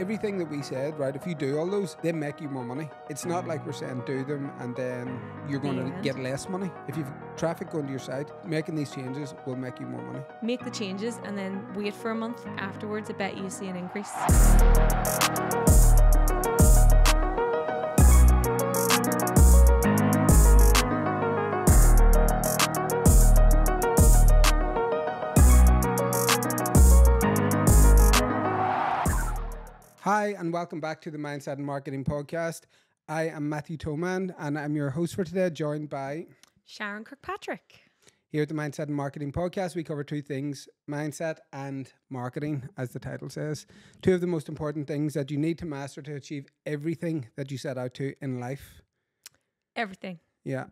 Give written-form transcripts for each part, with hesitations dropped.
everything that we said, right, if you do all those, they make you more money. It's not like we're saying do them and then you're going to get less money. If you've traffic going to your site, making these changes will make you more money. Make the changes and then wait for a month afterwards. I bet you see an increase. Hi, and welcome back to the Mindset and Marketing Podcast. I am Matthew Toman, and I'm your host for today, joined by Sharon Kirkpatrick. Here at the Mindset and Marketing Podcast, we cover two things, mindset and marketing, as the title says. Two of the most important things that you need to master to achieve everything that you set out to in life. Everything. Yeah.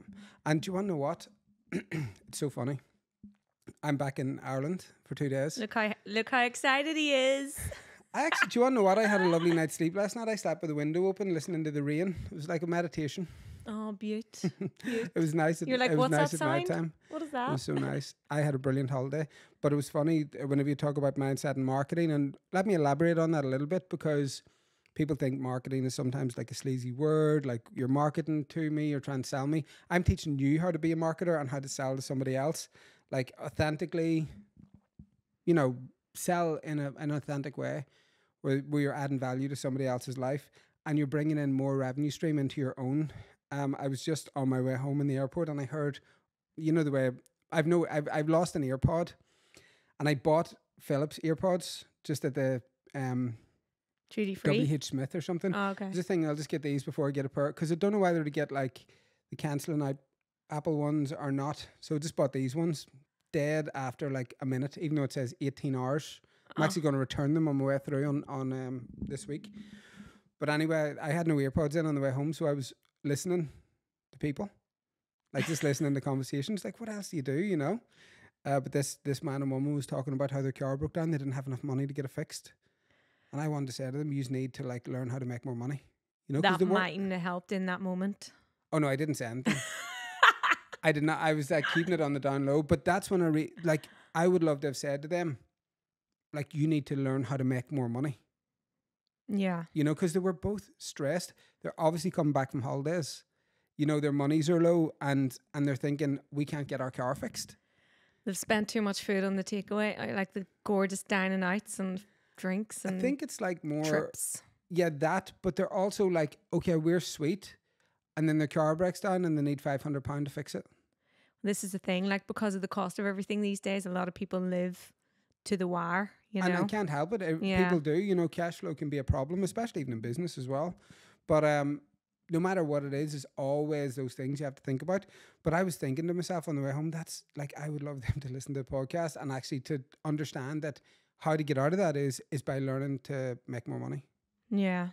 And do you want to know what? It's so funny. I'm back in Ireland for 2 days. Look how excited he is. Do you want to know what? I had a lovely night's sleep last night. I slept with the window open, listening to the rain. It was like a meditation. Oh, beaut. It was nice. You're like, what's that sound? What is that? It was so nice. I had a brilliant holiday. But it was funny whenever you talk about mindset and marketing, and let me elaborate on that a little bit, because people think marketing is sometimes like a sleazy word, like you're marketing to me, you're trying to sell me. I'm teaching you how to be a marketer and how to sell to somebody else, like authentically, sell in an authentic way where you're adding value to somebody else's life and you're bringing in more revenue stream into your own. I was just on my way home in the airport and I heard, the way I've lost an earpod, and I bought Philips earpods just at the duty free WH Smith or something. Oh, okay. Just thinking I'll just get these before I get a pair, because I don't know whether to get like the cancelling out Apple ones or not. So I just bought these ones, dead after like a minute, even though it says 18 hours. I'm actually going to return them on my way through on this week. But anyway, I had no earpods in on the way home, so I was listening to people, like just listening to conversations. Like, what else do you do, But this man and woman was talking about how their car broke down. They didn't have enough money to get it fixed. And I wanted to say to them, you need to like learn how to make more money. That mightn't have helped in that moment. Oh no, I didn't say anything. I did not. I was like keeping it on the down low. But that's when I would love to have said to them, like, you need to learn how to make more money. Yeah. Because they were both stressed. They're obviously coming back from holidays. Their monies are low and they're thinking, we can't get our car fixed. They've spent too much food on the takeaway, like the gorgeous dining outs and drinks and I think it's like more trips. Yeah, that, but they're also like, okay, we're sweet, and then their car breaks down and they need £500 to fix it. This is the thing, like, because of the cost of everything these days, a lot of people live to the wire, And I can't help it. People do, cash flow can be a problem, especially even in business as well. But no matter what it is, there's always those things you have to think about. But I was thinking to myself on the way home, that's like, I would love them to listen to the podcast and actually to understand that how to get out of that is by learning to make more money. Yeah.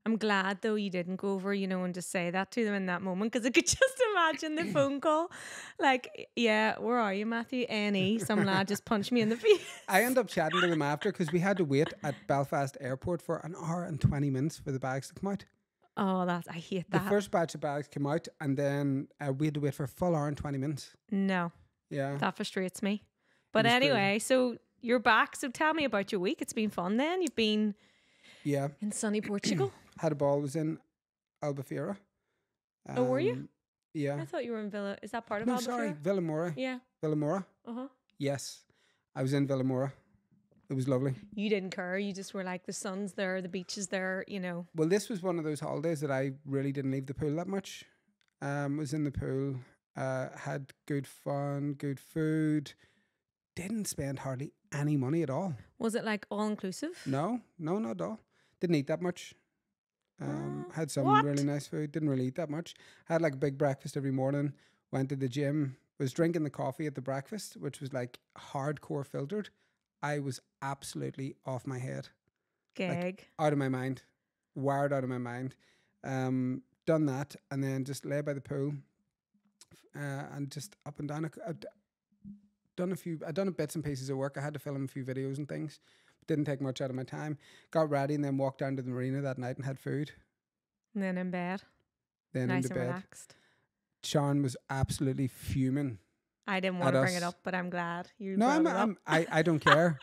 I'm glad though you didn't go over, and just say that to them in that moment, because I could just imagine the phone call. Like, yeah, where are you, Matthew? A&E, some lad just punched me in the face. I ended up chatting to them after, because we had to wait at Belfast Airport for an hour and 20 minutes for the bags to come out. Oh, I hate that. The first batch of bags came out, and then we had to wait for a full hour and 20 minutes. No. Yeah. That frustrates me. But anyway, so you're back. So tell me about your week. It's been fun then. You've been in sunny Portugal. Had a ball, was in Albufeira. Oh, were you? Yeah. I thought you were in Villa. Is that part of No, Albufeira? sorry, Villamora. Yeah. Villamora? Uh-huh. Yes. I was in Villamora. It was lovely. You didn't care. You just were like, the sun's there, the beach is there, Well, this was one of those holidays that I really didn't leave the pool that much. Was in the pool, had good fun, good food. Didn't spend hardly any money at all. Was it like all inclusive? No, not at all. Didn't eat that much. Had some really nice food. Didn't really eat that much. Had like a big breakfast every morning. Went to the gym. Was drinking the coffee at the breakfast, which was like hardcore filtered. I was absolutely off my head. Like, out of my mind. Wired out of my mind. Done that, and then just lay by the pool and just up and down. I'd done bits and pieces of work. I had to film a few videos and things. Didn't take much out of my time. Got ready and then walked down to the marina that night and had food. And then in bed. Then nice into and bed. Relaxed. Sharon was absolutely fuming. I didn't want to bring it up, but I'm glad you brought it up. I don't care.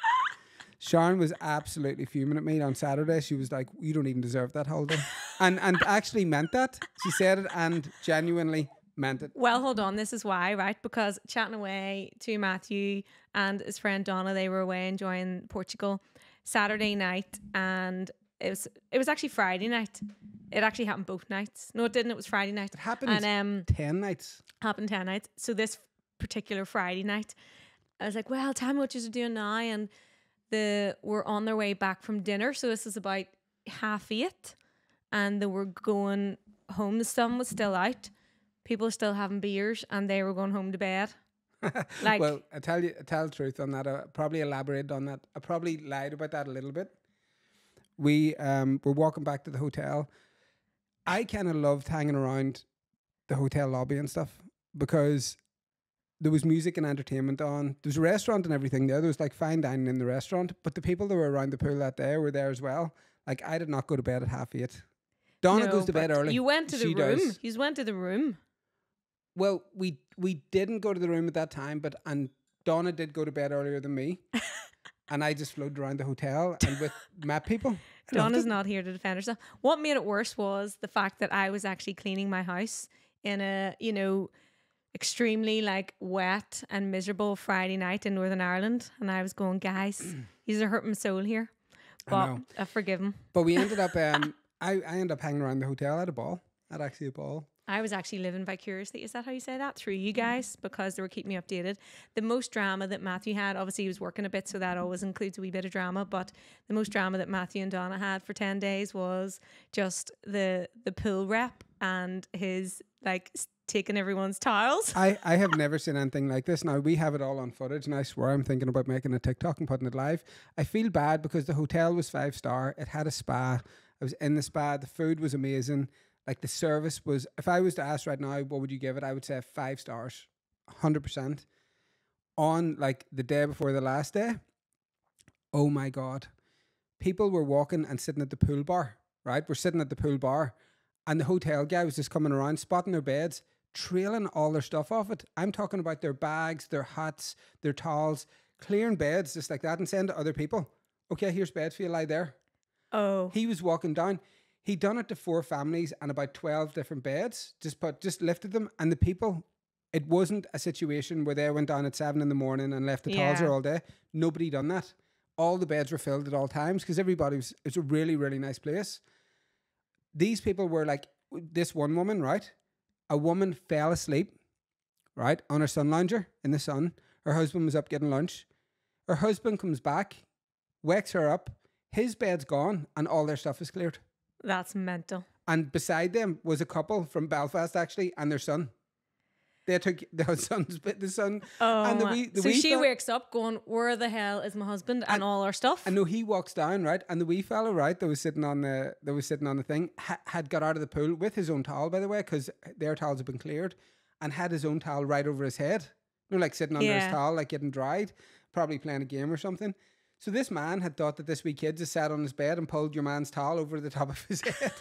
Sharon was absolutely fuming at me on Saturday. She was like, "You don't even deserve that holiday," and actually meant that. She said it and genuinely meant it. Well, hold on. This is why, right? Because chatting away to Matthew and his friend Donna, they were away enjoying Portugal Saturday night, and it was actually Friday night. It actually happened both nights. No, it didn't. It was Friday night. It happened and 10 nights. Happened 10 nights. So this particular Friday night, I was like, "Well, tell me what you're doing now," and we're on their way back from dinner. So this is about 8:30, and they were going home. The sun was still out. People were still having beers, and they were going home to bed. Like, well, I tell the truth on that. I probably elaborated on that. I probably lied about that a little bit. We were walking back to the hotel. I kind of loved hanging around the hotel lobby and stuff because there was music and entertainment on. There was a restaurant and everything there. There was like fine dining in the restaurant, but the people that were around the pool that day were there as well. Like, I did not go to bed at 8:30. Donna goes to bed early. You went to the room. Does. You went to the room. Well, we didn't go to the room at that time, and Donna did go to bed earlier than me. And I just floated around the hotel and met people. Donna's not here to defend herself. What made it worse was the fact that I was actually cleaning my house in a, extremely like wet and miserable Friday night in Northern Ireland. And I was going, "Guys, these are hurting my soul here." But I forgive him. But we ended up, I ended up hanging around the hotel. I had a ball. I had actually a ball. I was actually living vicariously. Is that how you say that? Through you guys, because they were keeping me updated. The most drama that Matthew had, obviously he was working a bit, so that always includes a wee bit of drama. But the most drama that Matthew and Donna had for 10 days was just the pool rep and his like taking everyone's towels. I have never seen anything like this. Now we have it all on footage, and I swear I'm thinking about making a TikTok and putting it live. I feel bad because the hotel was 5-star. It had a spa. I was in the spa. The food was amazing. Like the service was, if I was to ask right now, what would you give it? I would say 5 stars, 100%. On like the day before the last day, oh my God. People were walking and sitting at the pool bar, right? We're sitting at the pool bar and the hotel guy was just coming around, spotting their beds, trailing all their stuff off it. I'm talking about their bags, their hats, their towels, clearing beds just like that and saying to other people, "Okay, here's beds for you, lie there." Oh. He was walking down. He'd done it to 4 families and about 12 different beds, just lifted them. And the people, it wasn't a situation where they went down at 7 a.m. and left the towels there all day. Nobody done that. All the beds were filled at all times because it's a really, really nice place. These people were like, this one woman, right? A woman fell asleep, right? On her sun lounger in the sun. Her husband was up getting lunch. Her husband comes back, wakes her up. His bed's gone and all their stuff is cleared. That's mental. And beside them was a couple from Belfast actually and their son. They took their the son. Oh, and so she wakes up going, "Where the hell is my husband and all our stuff?" And no, he walks down, right? And the wee fella, right, that was sitting on the thing, had got out of the pool with his own towel, by the way, because their towels had been cleared, and had his own towel right over his head. You know, like sitting under his towel, like getting dried, probably playing a game or something. So this man had thought that this wee kid just sat on his bed and pulled your man's towel over the top of his head.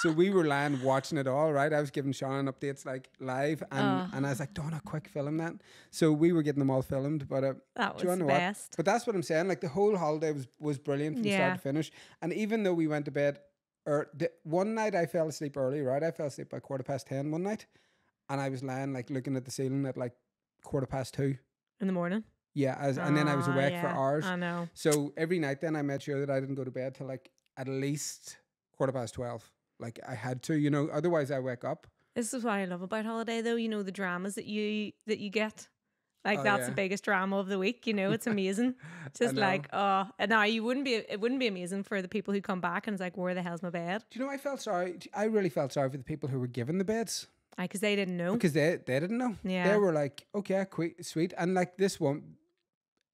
So we were lying watching it all, right? I was giving Sharon updates like live, and I was like, "Donna, quick, film that." So we were getting them all filmed, but that was the best. But that's what I'm saying. Like the whole holiday was brilliant from start to finish. And even though we went to bed, one night I fell asleep early, right? I fell asleep by 10:15 one night, and I was lying like looking at the ceiling at like 2:15 in the morning. Yeah, and then I was awake for hours. I know. So every night then I made sure that I didn't go to bed till like at least 12:15. Like I had to, otherwise I wake up. This is what I love about holiday though, the dramas that you get. Like that's the biggest drama of the week, it's amazing. Just like, and now it wouldn't be amazing for the people who come back and it's like, "Where the hell's my bed?" Do you know, I really felt sorry for the people who were given the beds. Because they didn't know. Because they didn't know. Yeah. They were like, "Okay, sweet." And like this one,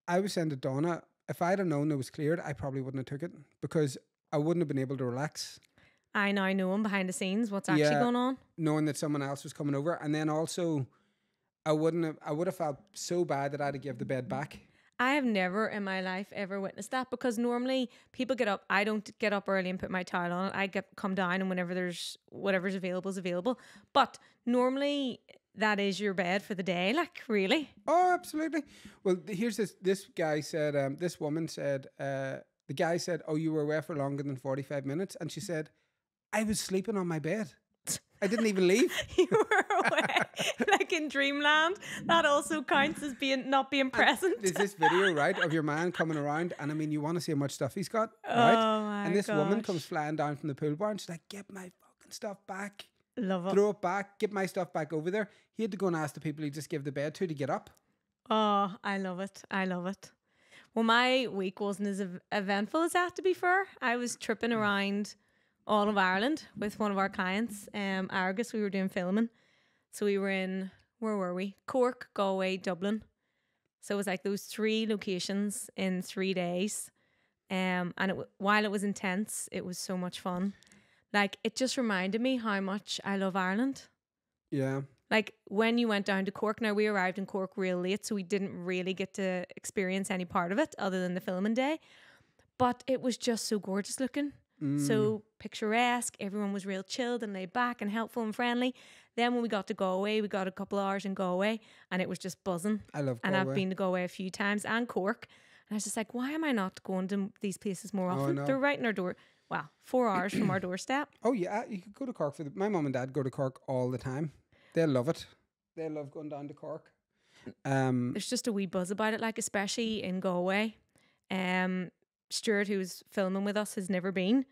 I was saying to Donna, if I'd have known it was cleared, I probably wouldn't have took it because I wouldn't have been able to relax. I now know him behind the scenes, what's actually going on. Knowing that someone else was coming over. And then also, I would have felt so bad that I had to give the bed back. I have never in my life ever witnessed that because normally people get up. I don't get up early and put my towel on it. I come down and whenever there's whatever's available is available. But normally that is your bed for the day. Like, really? Oh, absolutely. Well, here's this guy said, this woman said, the guy said, oh, you were away for longer than 45 minutes. And she said, I was sleeping on my bed. I didn't even leave. You were away, like in dreamland. That also counts as not being present. There's this video, right, of your man coming around, and I mean, you want to see how much stuff he's got, Oh right? my And this woman gosh. comes flying down from the pool bar, and she's like, "Get my fucking stuff back, Love it. throw it back, get my stuff back over there." He had to go and ask the people he just gave the bed to get up. Oh, I love it. I love it. Well, my week wasn't as eventful as that, to be fair. I was tripping around all of Ireland with one of our clients, Argus. We were doing filming. So we were in, where were we? Cork, Galway, Dublin. So it was like those 3 locations in 3 days. And while it was intense, it was so much fun. Like, it just reminded me how much I love Ireland. Yeah. Like, when you went down to Cork, now we arrived in Cork real late, so we didn't really get to experience any part of it other than the filming day. But it was just so gorgeous looking. So picturesque. Everyone was real chilled and laid back and helpful and friendly. Then when we got to Galway, we got a couple of hours in Galway and it was just buzzing. I love And Galway. I've been to Galway a few times and Cork. And I was just like, why am I not going to these places more Oh, I often? know. They're right in our door. Well, 4 hours from our doorstep. Oh yeah, you could go to Cork my mum and dad go to Cork all the time. They love it. They love going down to Cork. There's just a wee buzz about it, like especially in Galway. Stuart, who was filming with us, has never been.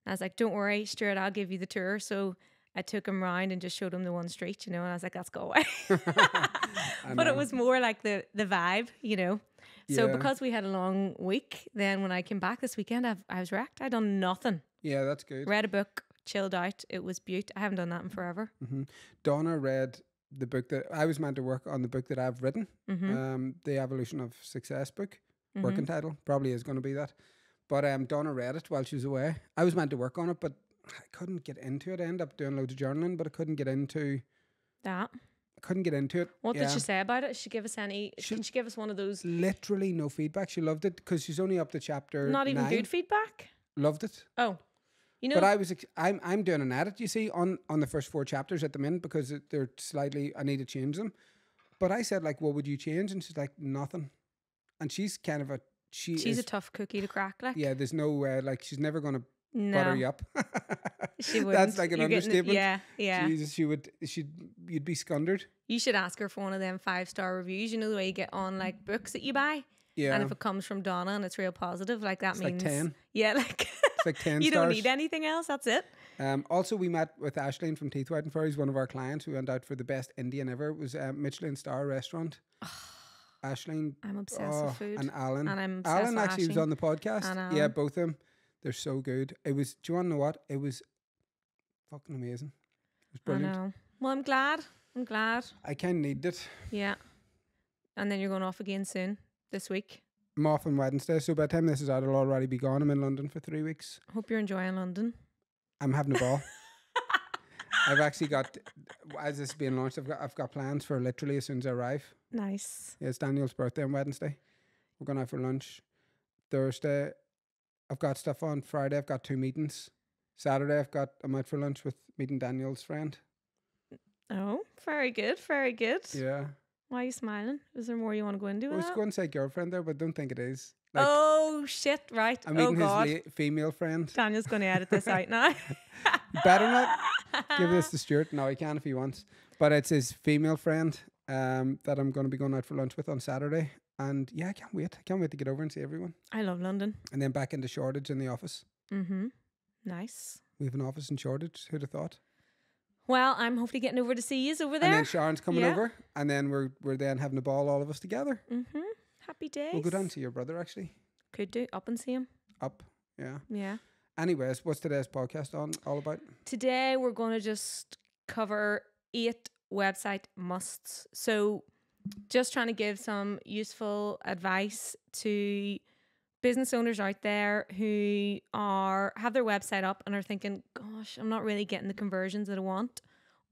I was like, don't worry, Stuart, I'll give you the tour. So I took him round and just showed him the one street, and I was like, that's Galway. But it was more like the vibe, So Yeah. because we had a long week, then when I came back this weekend, I was wrecked. I'd done nothing. Yeah, that's good. Read a book, chilled out. It was beaut. I haven't done that in forever. Donna read the book that I was meant to work on, the book that I've written, the Evolution of Success book, working title, probably is going to be that. But Donna read it while she was away. I was meant to work on it, but I couldn't get into it. I ended up doing loads of journaling, but I couldn't get into That. it. What did she say about it? She give us any? Can she give us one of those? Literally no feedback. She loved it because she's only up to chapter Not even 9. good feedback. Loved it. Oh, But I'm doing an edit, you see, on the first 4 chapters at the minute because they're slightly, I need to change them. But I said, like, what would you change? And she's like, nothing. And she's kind of she's a tough cookie to crack. Like, yeah, there's no like, she's never going to no, butter you up. she wouldn't. That's like an You're getting it- understatement. yeah. Jesus, you'd be scundered. You should ask her for one of them 5-star reviews. You know the way you get on like books that you buy. Yeah. And if it comes from Donna and it's real positive, like that It's means like 10. Yeah, like It's like 10 you stars. don't need anything else. That's it. Also, we met with Aisling from Teeth White and Furries, one of our clients. We went out for the best Indian ever. It was a Michelin star restaurant. Aisling. I'm obsessed with food. And Alan. And I'm obsessed Alan with actually was Aisling on the podcast. and Yeah, Alan. both of them. They're so good. It was, do you want to know what? It was fucking amazing. It was I brilliant. know. Well, I'm glad. I kind of needed it. Yeah. And then you're going off again soon this week. I'm off on Wednesday, so by the time this is out, I'll already be gone. I'm in London for 3 weeks. Hope you're enjoying London. I'm having a ball. I've actually got, as this is being launched, I've got plans for literally as soon as I arrive. Nice. Yeah, it's Daniel's birthday on Wednesday. We're going out for lunch. Thursday, I've got stuff on. Friday, I've got 2 meetings. Saturday, I'm out for lunch with meeting Daniel's friend. Oh, very good. Very good. Yeah. Why are you smiling? Is there more you want to go into I with was that? going to say girlfriend there, but I don't think it is. Like, Oh, shit. Right. I'm Oh, meeting God. his female friend. Daniel's going to edit this out now. You better not give this to Stuart. No, he can if he wants. But it's his female friend that I'm going to be going out for lunch with on Saturday. And yeah, I can't wait. I can't wait to get over and see everyone. I love London. And then back into Shoreditch in the office. Mm-hmm. Nice. We have an office in Shoreditch. Who'd have thought? Well, I'm hopefully getting over to see you over there. And then Sharon's coming Yeah. over. And then we're then having a ball, all of us together. Mm-hmm. Happy days. We'll go down and see your brother, actually. Could do. Up and see him. Up. Yeah. Yeah. Anyways, what's today's podcast all about? Today we're going to just cover 8 website musts. So just trying to give some useful advice to business owners out there who have their website up and are thinking, gosh, I'm not really getting the conversions that I want,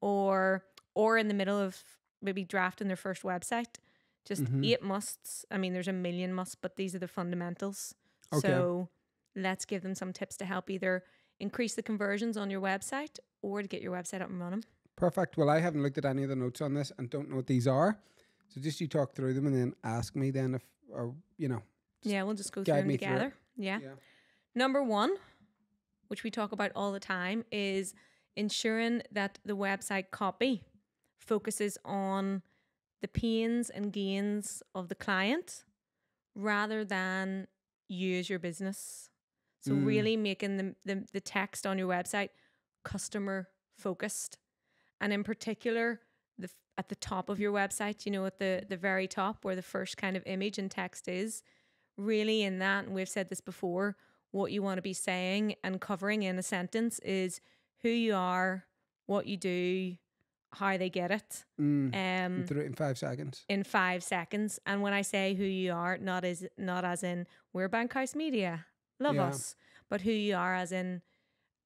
or in the middle of maybe drafting their first website. Just 8 musts. I mean, there's a million musts, but these are the fundamentals. Okay. So let's give them some tips to help either increase the conversions on your website or to get your website up and running. Perfect. Well, I haven't looked at any of the notes on this and don't know what these are. So just you talk through them and then ask me then if, or, you know. Yeah, we'll just go through guide them me through it. together. Yeah. Number one, which we talk about all the time, is ensuring that the website copy focuses on the pains and gains of the client rather than you as your business. So really making the text on your website customer focused. And in particular, at the top of your website, you know, at the very top where the first kind of image and text is, really in that, and we've said this before, what you want to be saying and covering in a sentence is who you are, what you do, how they get it. In 5 seconds. In 5 seconds. And when I say who you are, not as in we're Bankhouse Media, love us, but who you are as in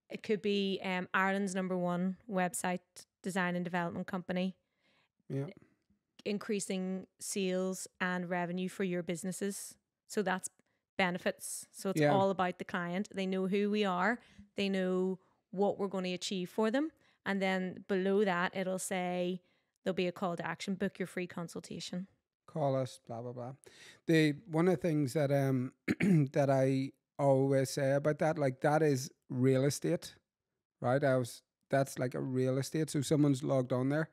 it could be Ireland's #1 website design and development company. Yeah. Increasing sales and revenue for your businesses. So that's benefits. So it's all about the client. They know who we are. They know what we're going to achieve for them. And then below that, it'll say there'll be a call to action. Book your free consultation. Call us, blah, blah, blah. One of the things that that I always say about that, like that is real estate, right? That's like a real estate. So someone's logged on there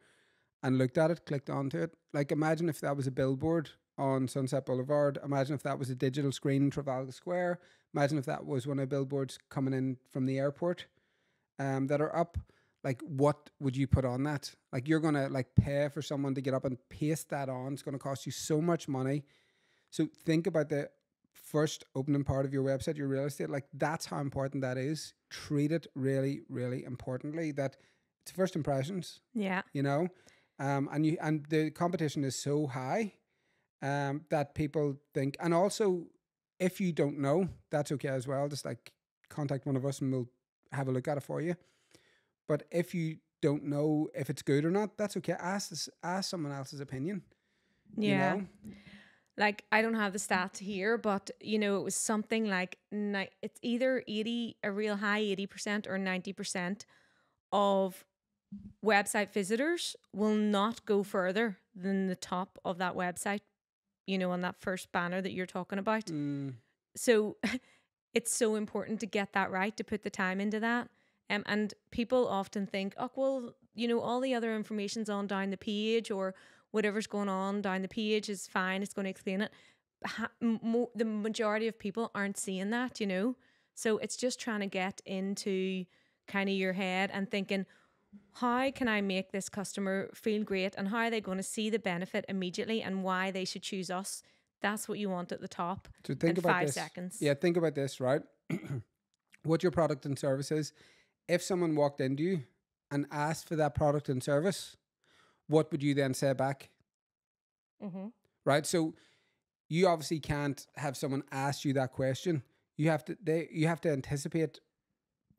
and looked at it, clicked onto it. Like imagine if that was a billboard on Sunset Boulevard. Imagine if that was a digital screen in Trafalgar Square. Imagine if that was one of the billboards coming in from the airport that are up. Like what would you put on that? Like you're going to like pay for someone to get up and paste that on. It's going to cost you so much money. So think about the first opening part of your website, your real estate. Like that's how important that is. Treat it really, really importantly. That it's first impressions. Yeah. You know, and the competition is so high that people think. And also, if you don't know, that's okay as well. Just like contact one of us and we'll have a look at it for you. But if you don't know if it's good or not, that's okay. Ask someone else's opinion. Yeah. You know? Like, I don't have the stats here, but, you know, it was something like, it's either a real high 80% or 90% of website visitors will not go further than the top of that website, you know, on that first banner that you're talking about. So it's so important to get that right, to put the time into that. And people often think, oh, well, you know, all the other information's on down the page or whatever's going on down the page is fine. It's going to explain it. The majority of people aren't seeing that, you know. So it's just trying to get into kind of your head and thinking, how can I make this customer feel great and how are they going to see the benefit immediately and why they should choose us? That's what you want at the top. So think in about 5 this. seconds. Yeah, think about this, right? What your product and service is. If someone walked into you and asked for that product and service, what would you then say back? Mm-hmm. Right? So you obviously can't have someone ask you that question. You have to anticipate,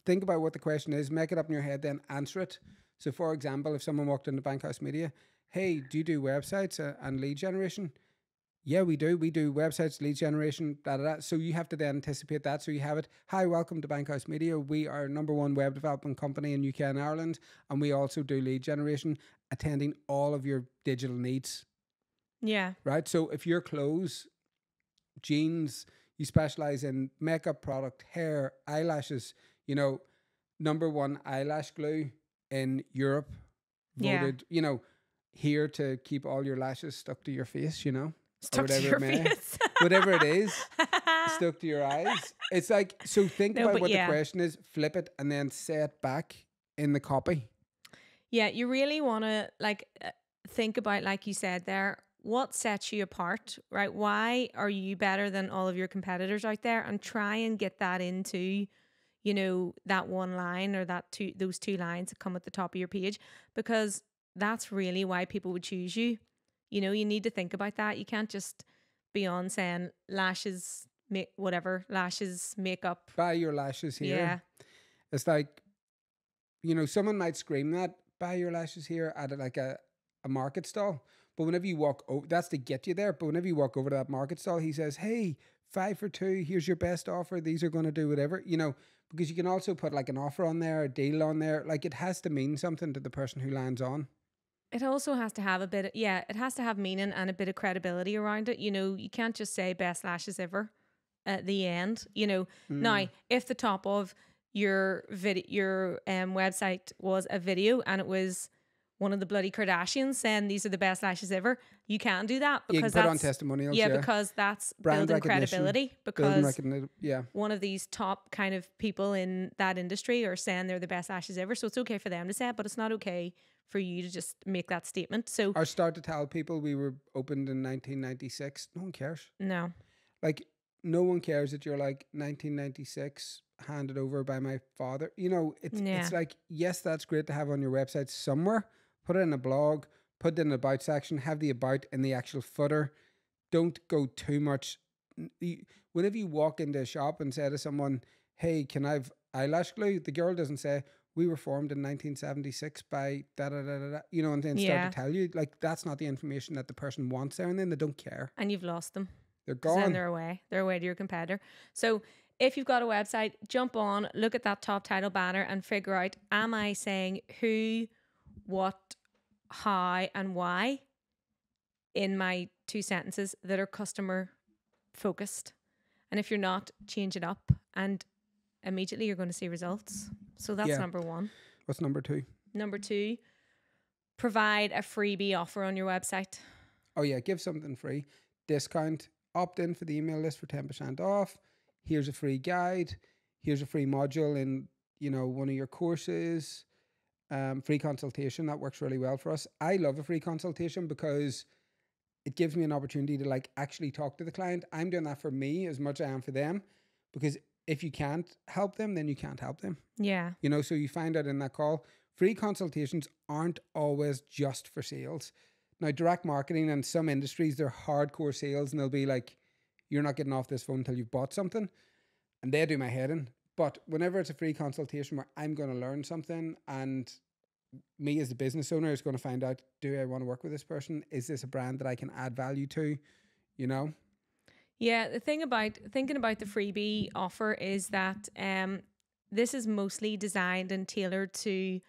think about what the question is, make it up in your head, then answer it. So for example, if someone walked into Bankhouse Media, hey, do you do websites and lead generation? Yeah, we do. We do websites, lead generation, blah, blah, blah. So you have to then anticipate that. So you have it. Hi, welcome to Bankhouse Media. We are #1 web development company in UK and Ireland. And we also do lead generation, attending all of your digital needs. Yeah. Right? So if your clothes, jeans, you specialize in makeup product, hair, eyelashes, you know, #1 eyelash glue in Europe, voted, you know, here to keep all your lashes stuck to your face, you know. Stuck to your face. Whatever it is, stuck to your eyes. It's like, so think about what the question is, flip it, and then say it back in the copy. Yeah, you really want to think about, like you said there, what sets you apart, right? Why are you better than all of your competitors out there? And try and get that into, you know, that one line or those two lines that come at the top of your page, because that's really why people would choose you. You know, you need to think about that. You can't just be on saying lashes, lashes, makeup. Buy your lashes here. Yeah. It's like, you know, someone might scream that, buy your lashes here at like a market stall. But whenever you walk over, that's to get you there. But whenever you walk over to that market stall, he says, hey, 5 for 2. Here's your best offer. These are going to do whatever, you know, because you can also put like an offer on there, a deal on there. Like it has to mean something to the person who lands on. It also has to have a bit of, yeah, it has to have meaning and a bit of credibility around it. You know, you can't just say best lashes ever at the end. You know, now if the top of your website was a video and it was one of the bloody Kardashians saying these are the best lashes ever, you can do that You can because put on that's testimonials. yeah, Yeah. because that's Brand building recognition, credibility. Building Because recognition. Yeah. one of these top kind of people in that industry are saying they're the best lashes ever, so it's okay for them to say it, but it's not okay for you to just make that statement. So Or start to tell people we were opened in 1996. No one cares. no, Like, no one cares that you're like 1996, handed over by my father. You know, Yeah. it's like, yes, that's great to have on your website somewhere. Put it in a blog, put it in the about section, have the about in the actual footer. Don't go too much. Whenever you walk into a shop and say to someone, hey, can I have eyelash glue? The girl doesn't say, we were formed in 1976 by da da da da da, you know, and then start Yeah. to tell you. Like, that's not the information that the person wants there, and then they don't care. and you've lost them. They're 'Cause then gone. they're away to your competitor. So if you've got a website, jump on, look at that top title banner and figure out, am I saying who, what, how, and why in my 2 sentences that are customer focused? And if you're not, change it up and immediately you're going to see results. So that's Yeah. number 1. What's number 2? Number 2, provide a freebie offer on your website. Oh yeah, give something free. Discount. Opt in for the email list for 10% off. Here's a free guide. Here's a free module in, you know, one of your courses. Free consultation. That works really well for us. I love a free consultation because it gives me an opportunity to like actually talk to the client. I'm doing that for me as much as I am for them, because if you can't help them, then you can't help them. Yeah. You know, so you find out in that call, free consultations aren't always just for sales. Now, direct marketing in some industries, they're hardcore sales and they'll be like, you're not getting off this phone until you've bought something. And they do my head in. But whenever it's a free consultation where I'm going to learn something and me as the business owner is going to find out, do I want to work with this person? Is this a brand that I can add value to? You know? Yeah, the thing about thinking about the freebie offer is that this is mostly designed and tailored to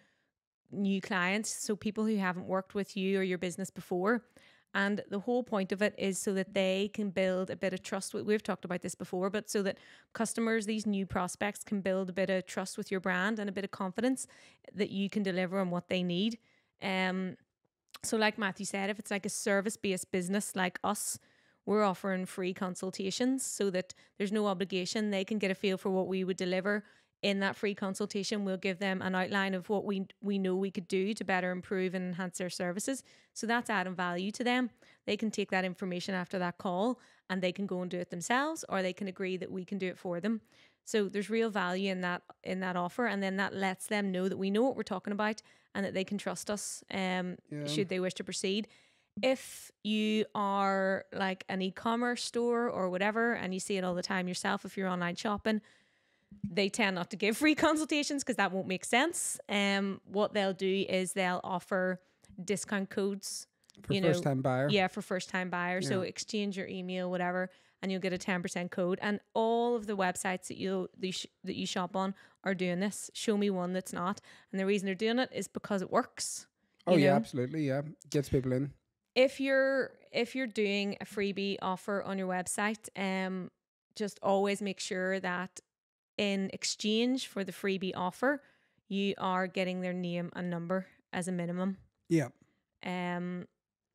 new clients, so people who haven't worked with you or your business before. And the whole point of it is so that they can build a bit of trust. We've talked about this before, but so that customers, these new prospects, can build a bit of trust with your brand and a bit of confidence that you can deliver on what they need. So like Matthew said, if it's like a service-based business like us, we're offering free consultations so that there's no obligation. They can get a feel for what we would deliver. In that free consultation, we'll give them an outline of what we know we could do to better improve and enhance their services. So that's adding value to them. They can take that information after that call and they can go and do it themselves, or they can agree that we can do it for them. So there's real value in that offer, and then that lets them know that we know what we're talking about and that they can trust us should they wish to proceed. If you are like an e-commerce store or whatever, and you see it all the time yourself, if you're online shopping, they tend not to give free consultations because that won't make sense. What they'll do is they'll offer discount codes For first time buyer. Yeah, for first time buyers. So exchange your email, whatever, and you'll get a 10% code. And all of the websites that you shop on are doing this. Show me one that's not. And the reason they're doing it is because it works. Oh yeah, absolutely. Yeah. Gets people in. If you're doing a freebie offer on your website, just always make sure that in exchange for the freebie offer, you are getting their name and number as a minimum. Yeah.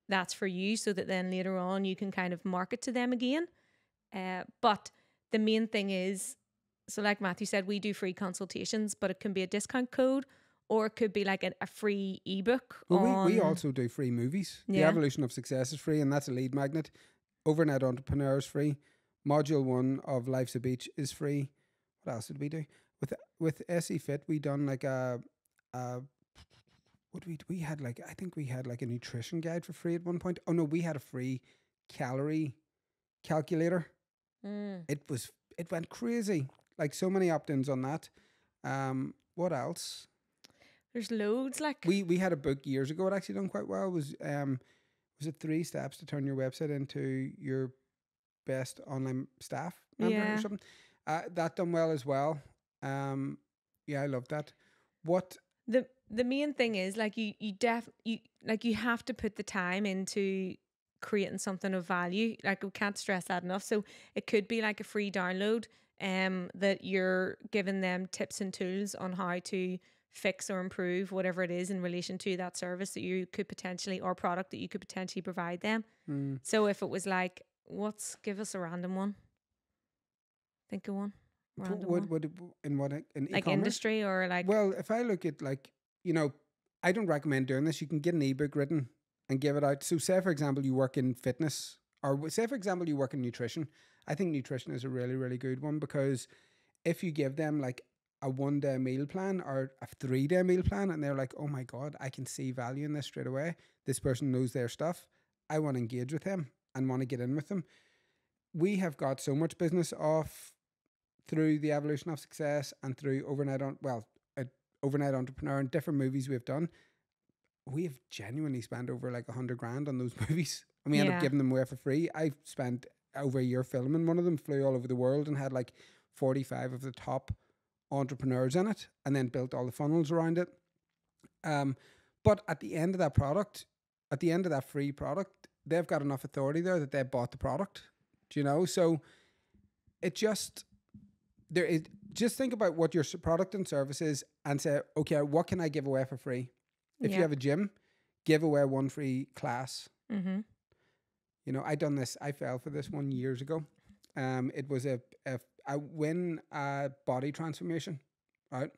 That's for you, so that then later on you can kind of market to them again. But the main thing is, so like Matthew said, we do free consultations, but it can be a discount code, or it could be like a free ebook. Well, we also do free movies. The Evolution of Success is free, and that's a lead magnet. Overnight Entrepreneur is free. Module 1 of Life's a Beach is free. What else did we do? With SE Fit, we done like we had like, I think we had like a nutrition guide for free at one point. Oh no, we had a free calorie calculator. It went crazy. Like so many opt-ins on that. What else? There's loads. Like we had a book years ago. It actually done quite well. Was it 3 steps to turn your website into your best online staff member or Yeah. something. That done well as well. Yeah, I love that. What? The main thing is like you have to put the time into creating something of value. Like we can't stress that enough. So it could be like a free download that you're giving them tips and tools on how to fix or improve whatever it is in relation to that service that you could potentially, or product that you could potentially provide them. So if it was like, give us a random one. Think of one. Random one. In Like e-commerce? industry or like. Well, if I look at like, I don't recommend doing this. You can get an ebook written and give it out. So say, for example, you work in fitness, or say, for example, you work in nutrition. I think nutrition is a really, really good one, because if you give them like a 1-day meal plan or a 3-day meal plan, and they're like, oh my God, I can see value in this straight away. This person knows their stuff. I want to engage with them and want to get in with them. We have got so much business off through the evolution of success and through overnight entrepreneur and different movies we've done. We have genuinely spent over like 100 grand on those movies, and we end up giving them away for free. I spent over a year filming one of them, flew all over the world and had like 45 of the top entrepreneurs in it, and then built all the funnels around it. But at the end of that product, at the end of that free product, they've got enough authority there that they bought the product. Do you know? So it just think about what your product and service is and say, okay, what can I give away for free? If you have a gym, give away one free class. Mm-hmm. I done this. I fell for this one years ago. It was a win a body transformation, right?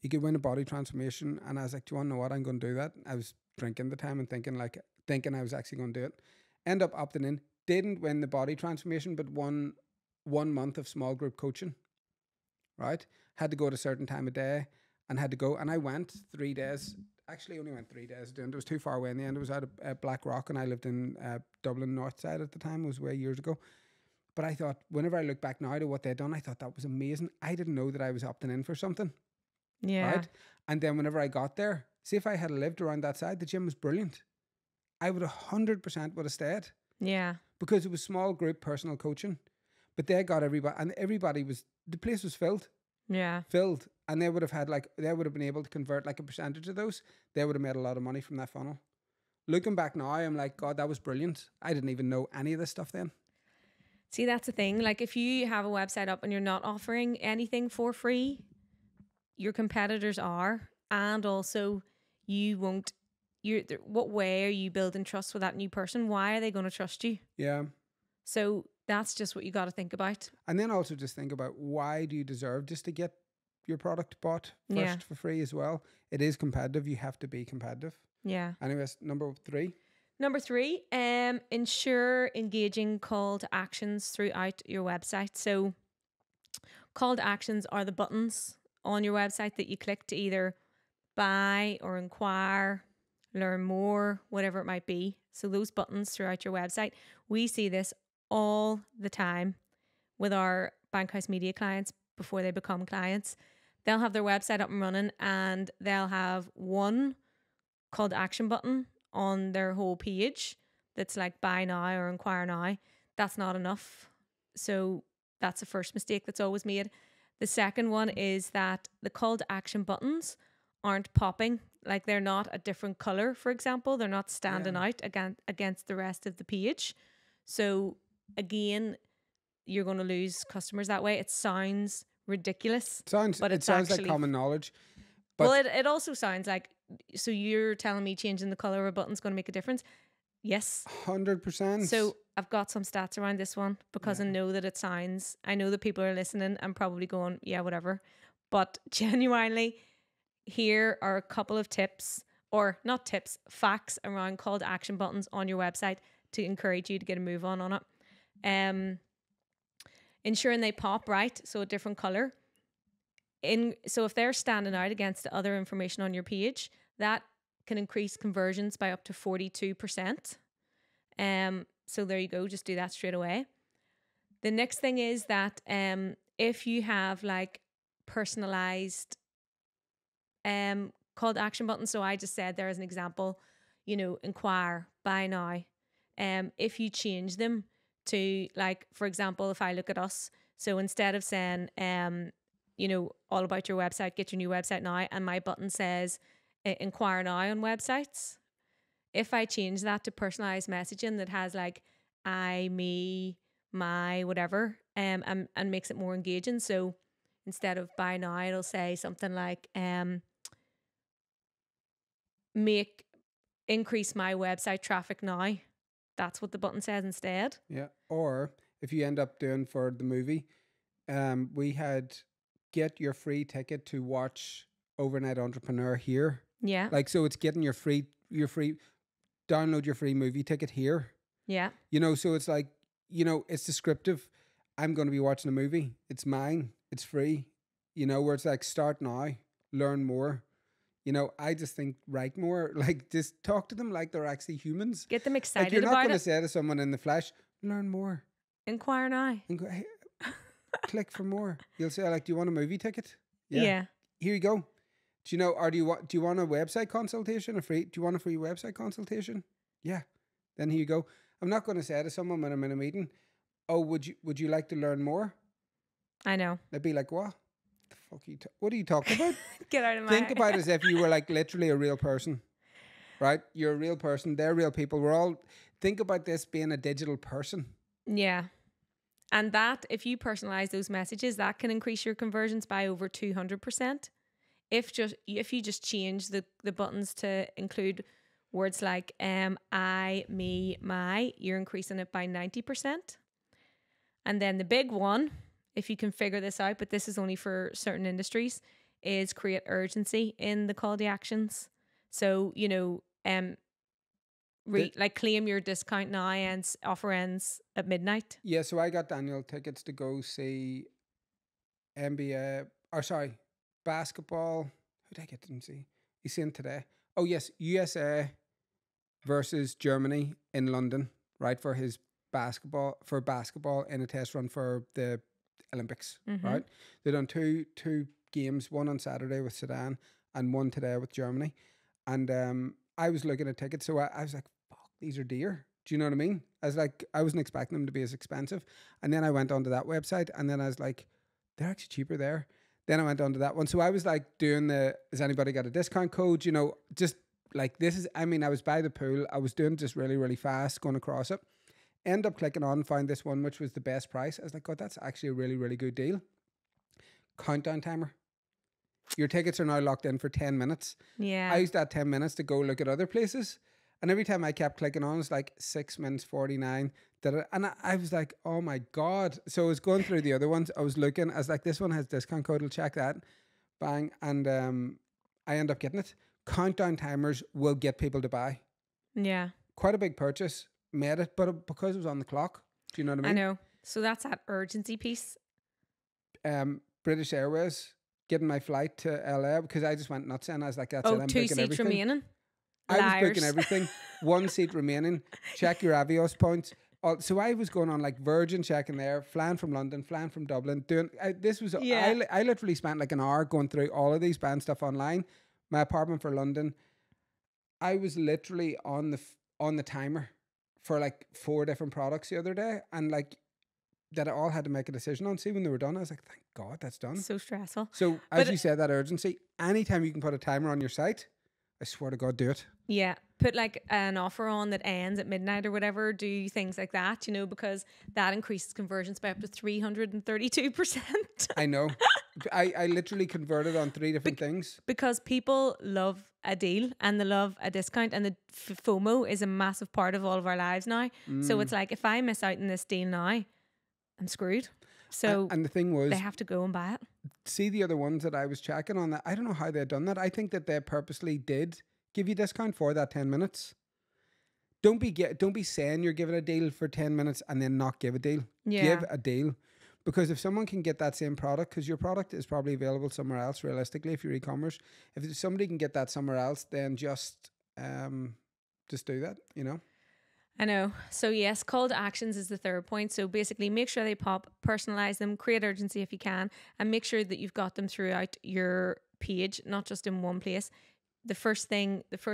You could win a body transformation, and I was like, do you want to know what? I'm going to do that. I was drinking the time and thinking I was actually going to do it. End up opting in. Didn't win the body transformation, but won 1 month of small group coaching, right? Had to go at a certain time of day and had to go. And I went 3 days. Actually, only went 3 days doing it. It was too far away in the end. It was out of Black Rock, and I lived in Dublin North Side at the time. It was way years ago. But I thought, whenever I look back now to what they'd done, I thought that was amazing. I didn't know that I was opting in for something. Yeah. Right? And then whenever I got there, see, if I had lived around that side, the gym was brilliant. I would 100% would have stayed. Yeah. Because it was small group personal coaching. But they got everybody, and the place was filled. Yeah. Filled. And they would have been able to convert like a percentage of those. They would have made a lot of money from that funnel. Looking back now, I'm like, God, that was brilliant. I didn't even know any of this stuff then. See, that's the thing. Like, if you have a website up and you're not offering anything for free, your competitors are. And also, you won't. What way are you building trust with that new person? Why are they going to trust you? Yeah. So that's just what you got to think about. And then also just think about, why do you deserve just to get your product bought first for free as well? It is competitive. You have to be competitive. Yeah. Anyways, number 3. Number 3, ensure engaging call to actions throughout your website. So call to actions are the buttons on your website that you click to either buy or inquire, learn more, whatever it might be. So those buttons throughout your website, we see this all the time with our Bankhouse Media clients before they become clients. They'll have their website up and running, and they'll have one call to action button on their whole page that's like buy now or inquire now. That's not enough. So that's the first mistake that's always made. The second one is that the call to action buttons aren't popping. Like, they're not a different color, for example. They're not standing out against the rest of the page. So again, you're going to lose customers that way. It sounds ridiculous. But it sounds like common knowledge. But well, it also sounds like, so you're telling me changing the color of a button is going to make a difference? Yes. 100%. So I've got some stats around this one, because I know that I know that people are listening and probably going, yeah, whatever. But genuinely, here are a couple of tips, or not tips, facts around call to action buttons on your website to encourage you to get a move on it. Ensuring they pop right, so a different color. So if they're standing out against the other information on your page, that can increase conversions by up to 42%. So there you go, just do that straight away. The next thing is that if you have like personalized call to action buttons, so I just said there as an example, inquire, buy now. If you change them to, like, for example, if I look at us, so instead of saying, you know, all about your website, get your new website now, and my button says inquire now on websites, if I change that to personalized messaging that has like I, me, my, whatever, and makes it more engaging. So instead of buy now, it'll say something like make increase my website traffic now. That's what the button says instead. Yeah. Or if you end up doing for the movie, we had get your free ticket to watch Overnight Entrepreneur here. Yeah. Like, so it's getting your free download your free movie ticket here. Yeah. You know, so it's like, you know, it's descriptive. I'm going to be watching a movie. It's mine. It's free. You know, where it's like start now, learn more. You know, I just think write more. Like, just talk to them like they're actually humans. Get them Like, excited you're not about going to it. say to someone in the flesh, learn more. Inquire now. And go, hey, click for more. You'll say, like, do you want a movie ticket? Yeah. Here you go. Do you know, or do you want a website consultation? Do you want a free website consultation? Yeah. Then here you go. I'm not going to say to someone when I'm in a meeting, oh, would you like to learn more? I know. They'd be like, what? The fuck what are you talking about? Get out of my Think about it as if you were like literally a real person, right? You're a real person. They're real people. Think about this being a digital person. Yeah. And that, if you personalize those messages, that can increase your conversions by over 200%. If you just change the buttons to include words like I, me, my, you're increasing it by 90%. And then the big one, if you can figure this out, but this is only for certain industries, is create urgency in the call to actions. So, you know, like claim your discount now and offer ends at midnight. Yeah, so I got Daniel tickets to go see basketball. Who did I get to see? He's seeing today. Oh yes, USA versus Germany in London, right, for his basketball in a test run for the Olympics, right? They done two games, one on Saturday with Sudan and one today with Germany. And I was looking at tickets, so I was like, fuck, these are dear. Do you know what I mean? I wasn't expecting them to be as expensive. And then I went onto that website and then I was like, they're actually cheaper there. Then I went onto that one. So I was like doing has anybody got a discount code? You know, just like I was by the pool. I was doing just really, really fast going across it. End up clicking on, find this one, which was the best price. I was like, God, that's actually a really, really good deal. Countdown timer. Your tickets are now locked in for 10 minutes. Yeah. I used that 10 minutes to go look at other places. And every time I kept clicking on, it's like 6 minutes 49. And I was like, oh my God. So I was going through the other ones. I was looking. I was like, this one has discount code. I'll check that. Bang. And I end up getting it. Countdown timers will get people to buy. Yeah. Quite a big purchase. Made it, but because it was on the clock. Do you know what I mean? I know. So that's that urgency piece. British Airways, getting my flight to LA because I just went nuts and I was like, that's it. I'm 2 booking seats everything. remaining. I Liars. was booking everything. 1 seat remaining. Check your Avios points. So I was going on like Virgin checking there, flying from London, flying from Dublin. I literally spent like an hour going through all of these band stuff online. My apartment for London. I was literally on the timer for like 4 different products the other day, and like that I all had to make a decision on. See, when they were done, I was like, thank God that's done. So stressful. So as you said, that urgency, anytime you can put a timer on your site, I swear to God, do it. Yeah. Put like an offer on that ends at midnight or whatever. Do things like that, you know, because that increases conversions by up to 332%. I know. I literally converted on 3 different things. Because people love a deal and they love a discount, and the FOMO is a massive part of all of our lives now. So it's like, if I miss out on this deal now, I'm screwed. So and the thing was, they have to go and buy it. See the other ones that I was checking on that. I don't know how they've done that. I think that they purposely did give you discount for that 10 minutes. Don't be saying you're giving a deal for 10 minutes and then not give a deal. Yeah. Give a deal. Because if someone can get that same product, because your product is probably available somewhere else, realistically, if you're e-commerce, if somebody can get that somewhere else, then just do that, you know? I know. So yes, call to actions is the third point. So basically make sure they pop, personalize them, create urgency if you can, and make sure that you've got them throughout your page, not just in one place. The first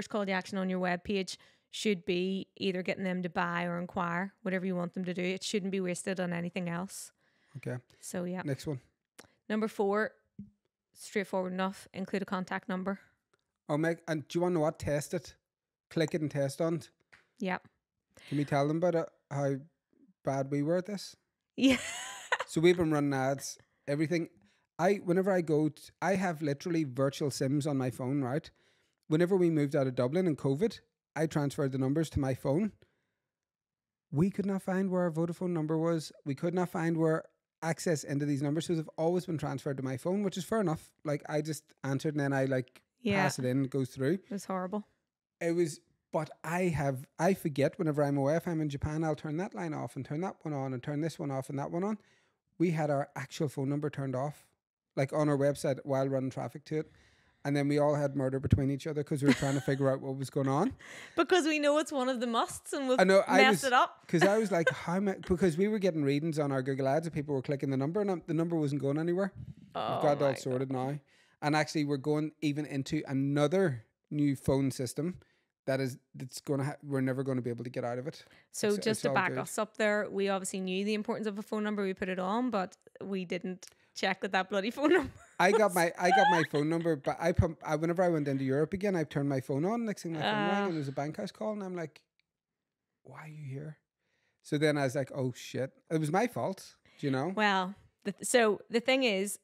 call to action on your web page should be either getting them to buy or inquire, whatever you want them to do. It shouldn't be wasted on anything else. Okay. So yeah. Next one. Number 4, straightforward enough. Include a contact number. Oh, Meg, and do you want to know what? Test it. Click it and test on it. Yeah. Can we tell them about it, how bad we were at this? Yeah. So we've been running ads, everything. Whenever I go, I have literally virtual SIMs on my phone, right? Whenever we moved out of Dublin in COVID, I transferred the numbers to my phone. We could not find where our Vodafone number was. We could not find where access into these numbers. So they've always been transferred to my phone, which is fair enough. Like, I just answered and then I pass it in, it goes through. It was horrible. It was, but I forget whenever I'm away. If I'm in Japan, I'll turn that line off and turn that one on and turn this one off and that one on. We had our actual phone number turned off, like on our website while running traffic to it. And then we all had murder between each other because we were trying to figure out what was going on. Because we know it's one of the musts and we've messed it up. Because I was like, because we were getting readings on our Google Ads and people were clicking the number and the number wasn't going anywhere. We've got it all sorted now. And actually we're going even into another new phone system we're never going to be able to get out of it. So just to back us up there, we obviously knew the importance of a phone number. We put it on, but we didn't check that bloody phone number. I got my phone number, but whenever I went into Europe again, I turned my phone on. Next thing my phone rang and there was a bank house call, and I'm like, "Why are you here?" So then I was like, "Oh shit!" It was my fault, do you know? Well, so the thing is,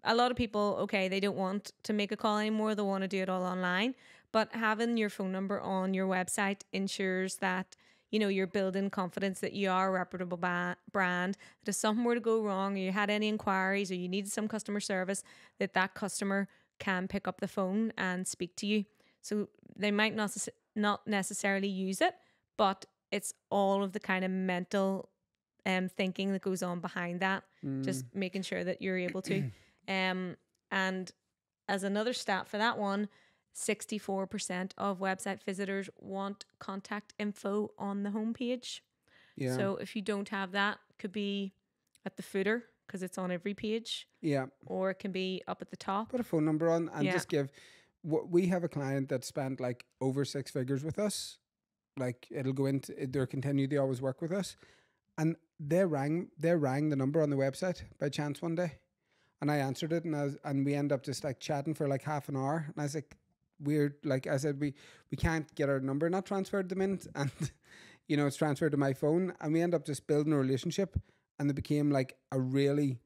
a lot of people, they don't want to make a call anymore. They want to do it all online. But having your phone number on your website ensures that, you're building confidence that you are a reputable brand, that if something were to go wrong or you had any inquiries or you needed some customer service, that customer can pick up the phone and speak to you. So they might not necessarily use it, but it's all of the kind of mental thinking that goes on behind that, just making sure that you're able to. And as another stat for that one, 64% of website visitors want contact info on the homepage. Yeah. So if you don't have that, it could be at the footer because it's on every page. Yeah. Or it can be up at the top. Put a phone number on and just give. We have a client that spent like over 6 figures with us. Like it'll go into their continue. They always work with us, and they rang the number on the website by chance one day, and I answered it, and we end up just like chatting for like half an hour, and I was like, weird. Like I said, we can't get our number not transferred them in, and it's transferred to my phone, and we end up just building a relationship, and they became like a really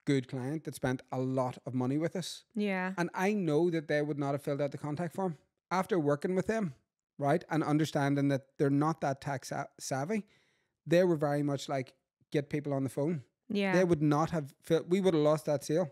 good client that spent a lot of money with us. Yeah. And I know that they would not have filled out the contact form after working with them, right, and understanding that they're not that tech savvy. They were very much like, get people on the phone. Yeah. They would not have we would have lost that sale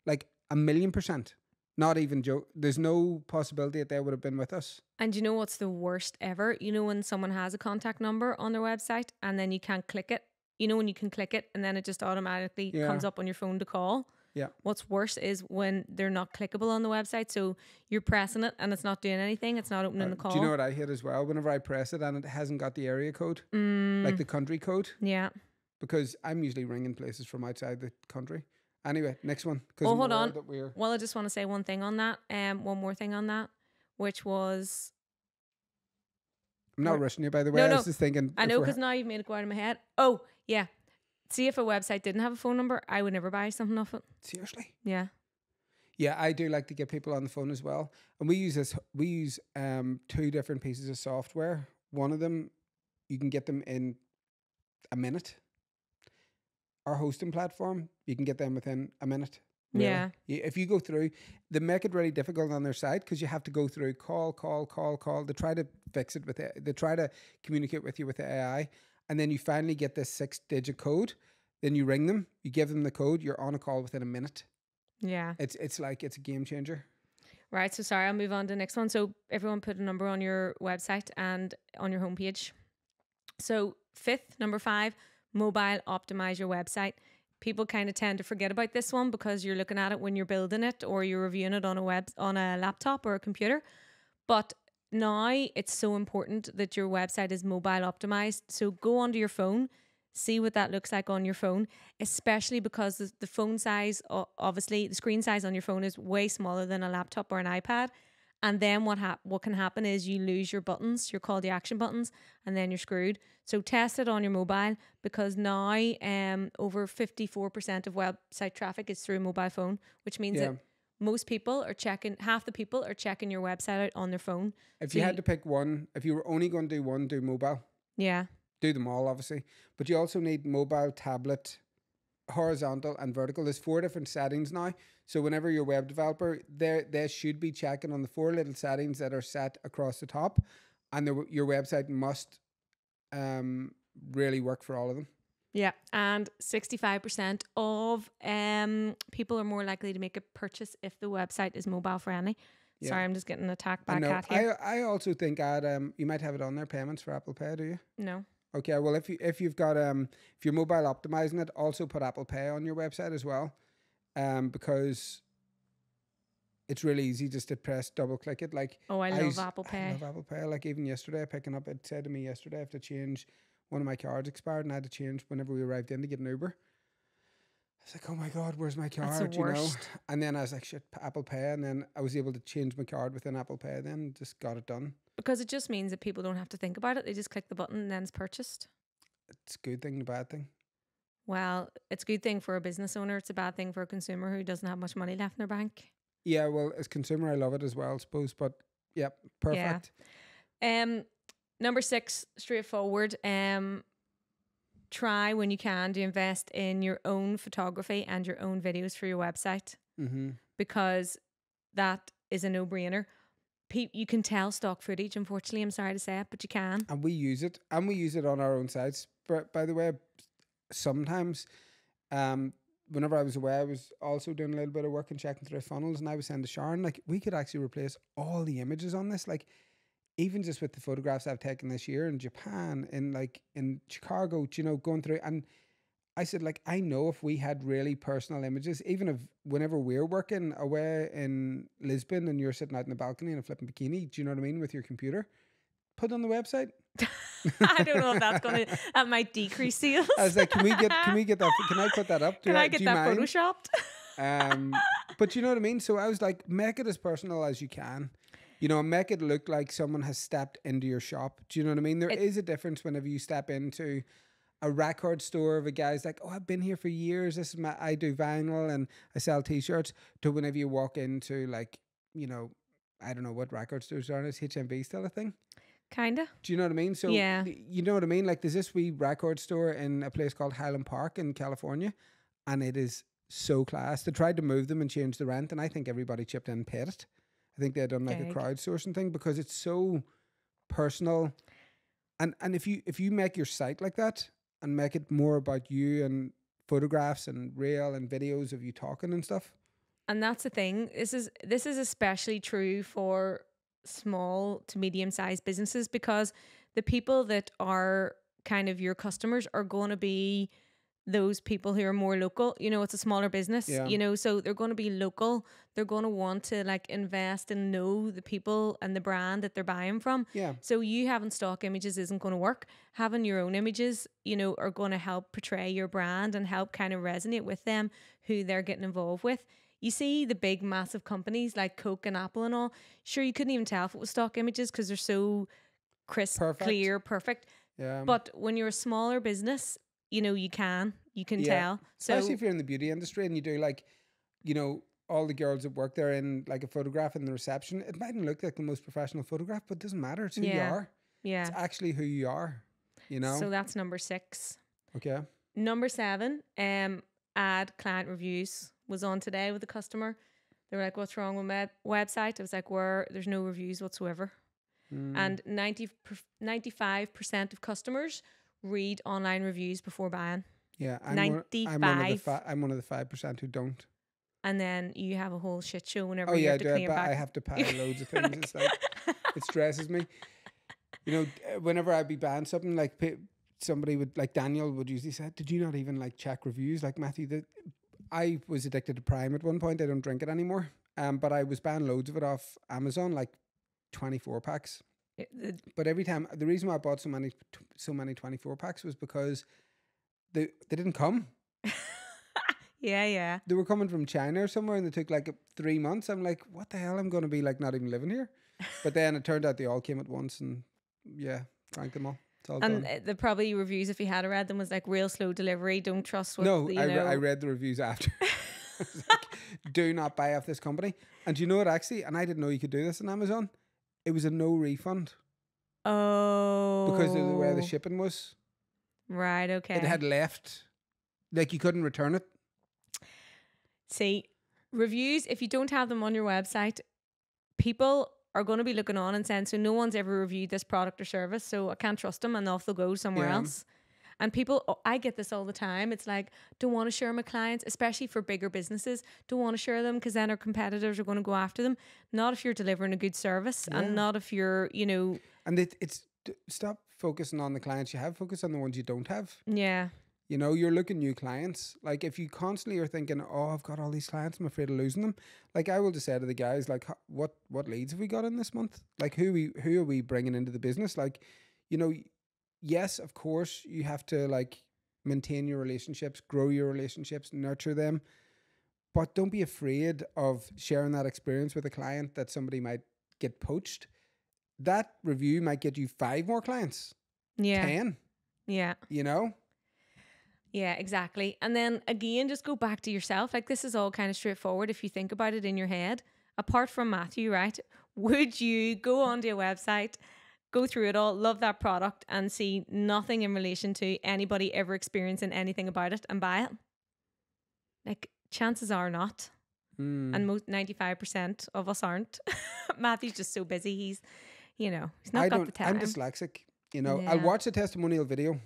like 1,000,000%. Not even joke. There's no possibility that they would have been with us. And you know what's the worst ever? When someone has a contact number on their website and then you can't click it. When you can click it and then it just automatically comes up on your phone to call. Yeah. What's worse is when they're not clickable on the website. So you're pressing it and it's not doing anything. It's not opening the call. Do you know what I hit as well? Whenever I press it and it hasn't got the area code, like the country code. Yeah. Because I'm usually ringing places from outside the country. Anyway, next one. Well, hold on. Well, I just want to say one thing on that. One more thing on that, which was. I'm not rushing you, by the way. I was just thinking. I know, because now you've made it go out of my head. Oh, yeah. See, if a website didn't have a phone number, I would never buy something off it. Seriously? Yeah. Yeah, I do like to get people on the phone as well. And we use 2 different pieces of software. One of them, you can get them in a minute. Our hosting platform, you can get them within a minute. Really. Yeah. If you go through, they make it really difficult on their side because you have to go through call. They try to fix it with it. They try to communicate with you with the AI. And then you finally get this 6-digit code. Then you ring them, you give them the code, you're on a call within a minute. Yeah. It's like, it's a game changer. Right. So sorry, I'll move on to the next one. So everyone put a number on your website and on your homepage. So number 5, mobile optimize your website. People kind of tend to forget about this one because you're looking at it when you're building it or you're reviewing it on a laptop or a computer. But now it's so important that your website is mobile optimized. So go onto your phone, see what that looks like on your phone, especially because the phone size, obviously the screen size on your phone is way smaller than a laptop or an iPad. And then what can happen is you lose your buttons, your call to action buttons, and then you're screwed. So test it on your mobile, because now over 54% of website traffic is through a mobile phone, which means that half the people are checking your website out on their phone. If you had to pick one, if you were only going to do one, do mobile. Yeah. Do them all, obviously. But you also need mobile, tablet, horizontal and vertical. There's 4 different settings now. So whenever you're a web developer, they should be checking on the 4 little settings that are set across the top. And your website must really work for all of them. Yeah, and 65% of people are more likely to make a purchase if the website is mobile friendly. Yeah. Sorry, I'm just getting attacked by a cat here. I also think you might have it on there, payments for Apple Pay, do you? No. Okay, well if you've got if you're mobile optimizing it, also put Apple Pay on your website as well, because it's really easy just to press double click it. Like, I love Apple Pay. I love Apple Pay. Like, even yesterday, picking up, it said to me yesterday I have to change, one of my cards expired, and I had to change whenever we arrived in to get an Uber. I was like, oh my God, where's my card? That's the worst. And then I was like, shit, Apple Pay, and then I was able to change my card within Apple Pay. Then just got it done. Because it just means that people don't have to think about it. They just click the button and then it's purchased. It's a good thing and a bad thing. Well, it's a good thing for a business owner. It's a bad thing for a consumer who doesn't have much money left in their bank. Yeah, well, as a consumer, I love it as well, I suppose. But yeah, perfect. Yeah. Number 6, straightforward. Try when you can to invest in your own photography and your own videos for your website, because that is a no-brainer. You can tell stock footage, unfortunately, I'm sorry to say it, but you can. And we use it. And we use it on our own sites. But by the way, sometimes whenever I was away, I was also doing a little bit of work and checking through funnels, and I was saying to Sharon, like, we could actually replace all the images on this. Like, even just with the photographs I've taken this year in Japan, in Chicago, going through. And I said, like, I know if we had really personal images, even if whenever we're working away in Lisbon and you're sitting out in the balcony in a flipping bikini, do you know what I mean, with your computer, put it on the website. I don't know if that might decrease sales. I was like, can we get that? Can I put that up? Can I get that photoshopped? But you know what I mean? So I was like, make it as personal as you can. Make it look like someone has stepped into your shop. Do you know what I mean? There is a difference whenever you step into a record store of a guy's like, oh, I've been here for years. This is I do vinyl and I sell T-shirts. To whenever you walk into, like, I don't know what record stores are. Is HMV still a thing? Kinda. Do you know what I mean? So yeah, you know what I mean? Like, there's this wee record store in a place called Highland Park in California, and it is so class. They tried to move them and change the rent, and I think everybody chipped in and paid it. I think they had done like a crowdsourcing thing, because it's so personal. And if you make your site like that and make it more about you and photographs and reel and videos of you talking and stuff. And that's the thing. This is especially true for small to medium sized businesses, because the people that are kind of your customers are going to be those people who are more local. It's a smaller business, so they're going to be local. They're going to want to like invest and know the people and the brand that they're buying from. Yeah. So you having stock images isn't going to work. Having your own images, are going to help portray your brand and help kind of resonate with them who they're getting involved with. You see the big massive companies like Coke and Apple and all, sure, you couldn't even tell if it was stock images because they're so crisp, clear, perfect. Yeah. But when you're a smaller business, you can tell. Especially if you're in the beauty industry and you do like, all the girls that work there in like a photograph in the reception, it mightn't look like the most professional photograph, but it doesn't matter. It's who you are. Yeah. It's actually who you are, So that's number 6. Okay. Number 7, add client reviews. Was on today with a customer. They were like, what's wrong with my website? I was like, there's no reviews whatsoever. And 95% of customers read online reviews before buying. Yeah, I'm 95. I'm one of the 5% who don't. And then you have a whole shit show whenever you have to clean back. I have to pay loads of things. It's like, it stresses me. Whenever I'd be buying something, like somebody would, like Daniel would usually say, did you not even like check reviews? Like, Matthew, I was addicted to Prime at one point. I don't drink it anymore. But I was buying loads of it off Amazon, like 24 packs. But every time, the reason why I bought so many 24 packs was because they didn't come. Yeah. They were coming from China or somewhere, and they took like 3 months. I'm like, what the hell? I'm going to be like not even living here. But then it turned out they all came at once, and yeah, drank them all. It's all And done. the probably reviews, if you had read them, was like real slow delivery. Don't trust what No, you I know. read the reviews after. I was like, do not buy off this company. And you know what, actually, and I didn't know you could do this on Amazon. It was a no refund because of the way the Oh, shipping was. right. It Okay. had left, like you couldn't return it. See, reviews, if you don't have them on your website, people are going to be looking on and saying, so no one's ever reviewed this product or service, so I can't trust them, and off they'll go somewhere Yeah. else. And people, I get this all the time. It's like, don't want to share my clients, especially for bigger businesses. Don't want to share them because then our competitors are going to go after them. Not if you're delivering a good service, Yeah. and not if you're, And stop focusing on the clients you have, focus on the ones you don't have. yeah. You know, you're looking new clients. Like if you constantly are thinking, oh, I've got all these clients, I'm afraid of losing them. Like I will just say to the guys, like, what leads have we got in this month? Like who are we bringing into the business? Like, you know, yes, of course, you have to like maintain your relationships, grow your relationships, nurture them. But don't be afraid of sharing that experience with a client that somebody might get poached. That review might get you 5 more clients, Yeah. 10, Yeah. you know? Yeah, exactly. And then again, just go back to yourself. Like this is all kind of straightforward if you think about it in your head. Apart from Matthew, right? Would you go onto a website, go through it all, love that product, and see nothing in relation to anybody ever experiencing anything about it and buy it? Like chances are not. And most 95% of us aren't. Matthew's just so busy. He's not got the time. I'm dyslexic, you know. Yeah. I'll watch a testimonial video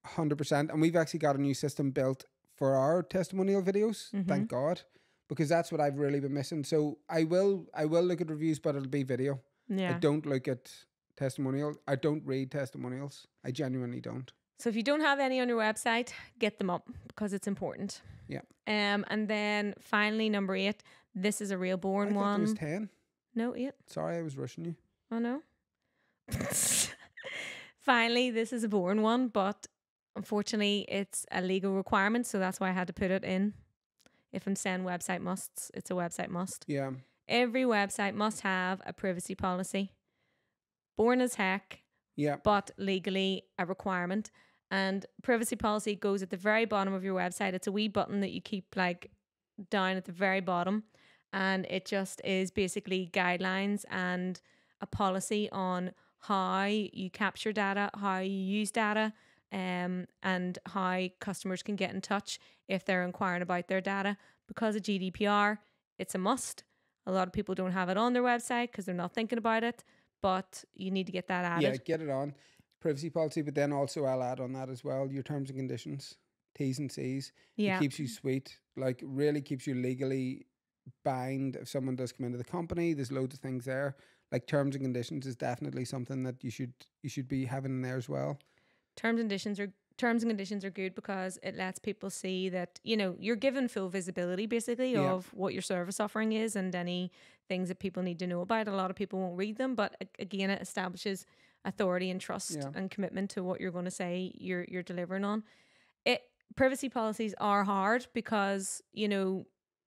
100%, and we've actually got a new system built for our testimonial videos, thank God, because that's what I've really been missing. So I will look at reviews, but it'll be video. I Yeah. don't look at testimonial. I don't read testimonials. I genuinely don't. So if you don't have any on your website, get them up because it's important. Yeah. And then finally, number 8. This is a real I boring thought one. it was 10. No, 8. Sorry, I was rushing you. Oh no. Finally, this is a boring one, but unfortunately, it's a legal requirement, so that's why I had to put it in. If I'm saying website musts, it's a website must. Yeah. Every website must have a privacy policy. Boring as heck, Yeah. but legally a requirement. And privacy policy goes at the very bottom of your website. It's a wee button that you keep like down at the very bottom. And it just is basically guidelines and a policy on how you capture data, how you use data, and how customers can get in touch if they're inquiring about their data. Because of GDPR, it's a must. A lot of people don't have it on their website because they're not thinking about it, but you need to get that added. Yeah, get it on. Privacy policy, but then also I'll add on that as well, your terms and conditions, T's and C's. Yeah. It keeps you sweet, like really keeps you legally bind if someone does come into the company. There's loads of things there. Like terms and conditions is definitely something that you should be having in there as well. Terms and conditions are good because it lets people see that, you're given full visibility basically of what your service offering is and any things that people need to know about. A lot of people won't read them, but again, it establishes authority and trust and commitment to what you're going to say you're delivering on. Privacy policies are hard because,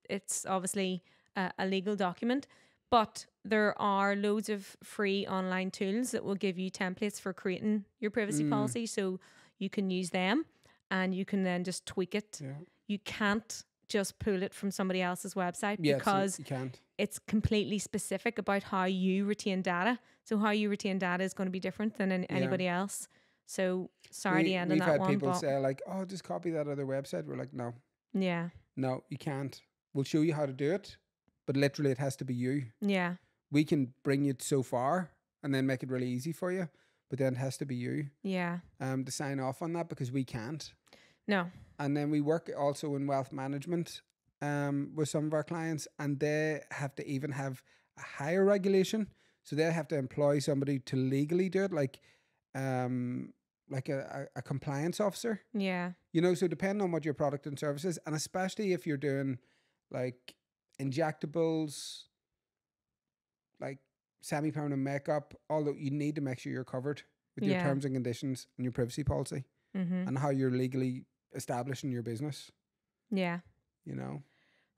it's obviously a legal document, but there are loads of free online tools that will give you templates for creating your privacy policy. So you can use them and you can then just tweak it. Yeah. You can't just pull it from somebody else's website Yeah, because you can't. it's completely specific about how you retain data. So how you retain data is going to be different than anybody else. So sorry to end on that one. We've had people say like, oh, just copy that other website. We're like, no, you can't. We'll show you how to do it, but literally it has to be you. Yeah. We can bring you so far and then make it really easy for you, but then it has to be you. Yeah. To sign off on that because we can't. No. And then we work also in wealth management with some of our clients, and they have to even have a higher regulation. So they have to employ somebody to legally do it, like a compliance officer. Yeah. So depending on what your product and service is, and especially if you're doing like injectables, like semi-permanent makeup, although you need to make sure you're covered with your terms and conditions and your privacy policy and how you're legally establishing your business. Yeah. you know.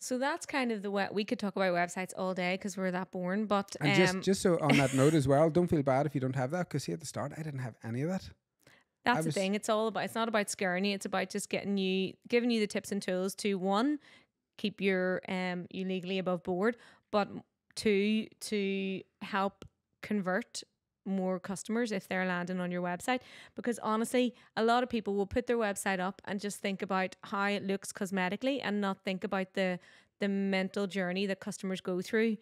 So that's kind of we could talk about websites all day because we're that boring. But And just so on that note as well, don't feel bad if you don't have that, because see, at the start I didn't have any of that. That's the thing. It's not about scaring you. It's about just giving you the tips and tools to, one, keep your you legally above board, but two, to help convert more customers if they're landing on your website. Because honestly, a lot of people will put their website up and just think about how it looks cosmetically and not think about the mental journey that customers go through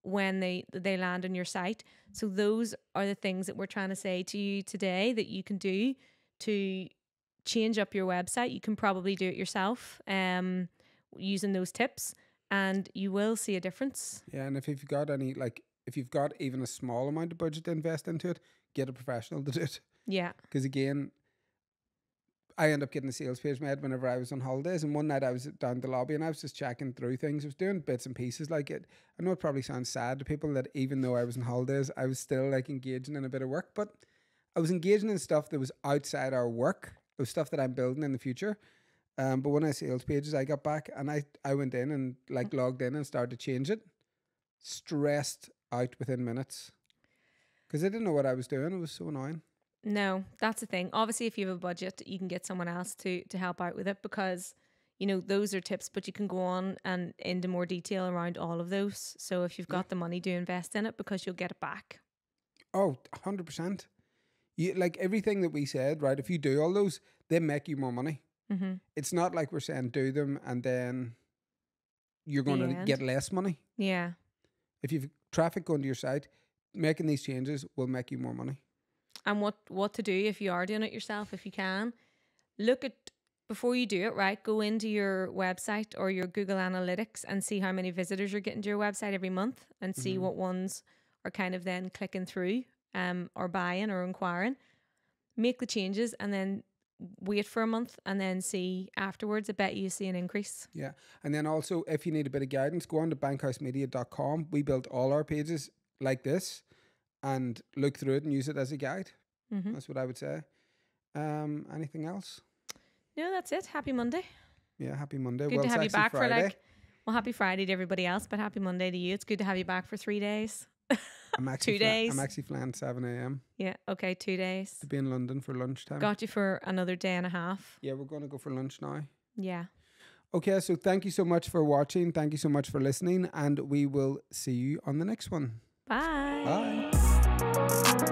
when they land on your site. So those are the things that we're trying to say to you today that you can do to change up your website. You can probably do it yourself using those tips, and you will see a difference. Yeah, and if you've got any, like, if you've got even a small amount of budget to invest into it, get a professional to do it. Yeah. Because again, I end up getting a sales page made whenever I was on holidays, and one night I was down the lobby and I was just checking through things. I was doing bits and pieces like it. I know it probably sounds sad to people that even though I was on holidays, I was still like engaging in a bit of work, but I was engaging in stuff that was outside our work. It was stuff that I'm building in the future. But when I sales pages, I got back and I went in and like logged in and started to change it. Stressed out within minutes because I didn't know what I was doing. It was so annoying. No, that's the thing. Obviously, if you have a budget, you can get someone else to help out with it, because, you know, those are tips, but you can go on and into more detail around all of those. So if you've got the money, do invest in it, because you'll get it back. Oh, 100%. You, like everything that we said, right? If you do all those, they make you more money. Mm-hmm. It's not like we're saying do them and then you're going to get less money. Yeah. If you've traffic going to your site, making these changes will make you more money. And what to do if you are doing it yourself, if you can. Look at, before you do it, right, go into your website or your Google Analytics and see how many visitors you're getting to your website every month, and see what ones are kind of then clicking through or buying or inquiring. Make the changes and then wait for a month and then see afterwards. I bet you see an increase. Yeah. And then also, if you need a bit of guidance, go on to bankhousemedia.com. We built all our pages like this, and look through it and use it as a guide. Mm-hmm. That's what I would say. Anything else? No, that's it. Happy Monday. Yeah, happy Monday. Good to have you back Friday. Happy Friday to everybody else, but happy Monday to you. It's good to have you back for 3 days. I'm actually 2 days. I'm actually flying 7 a.m. Yeah, okay, 2 days. To be in London for lunchtime. Got you for another day and a half. Yeah, we're going to go for lunch now. Yeah. Okay, so thank you so much for watching. Thank you so much for listening, and we will see you on the next one. Bye. Bye.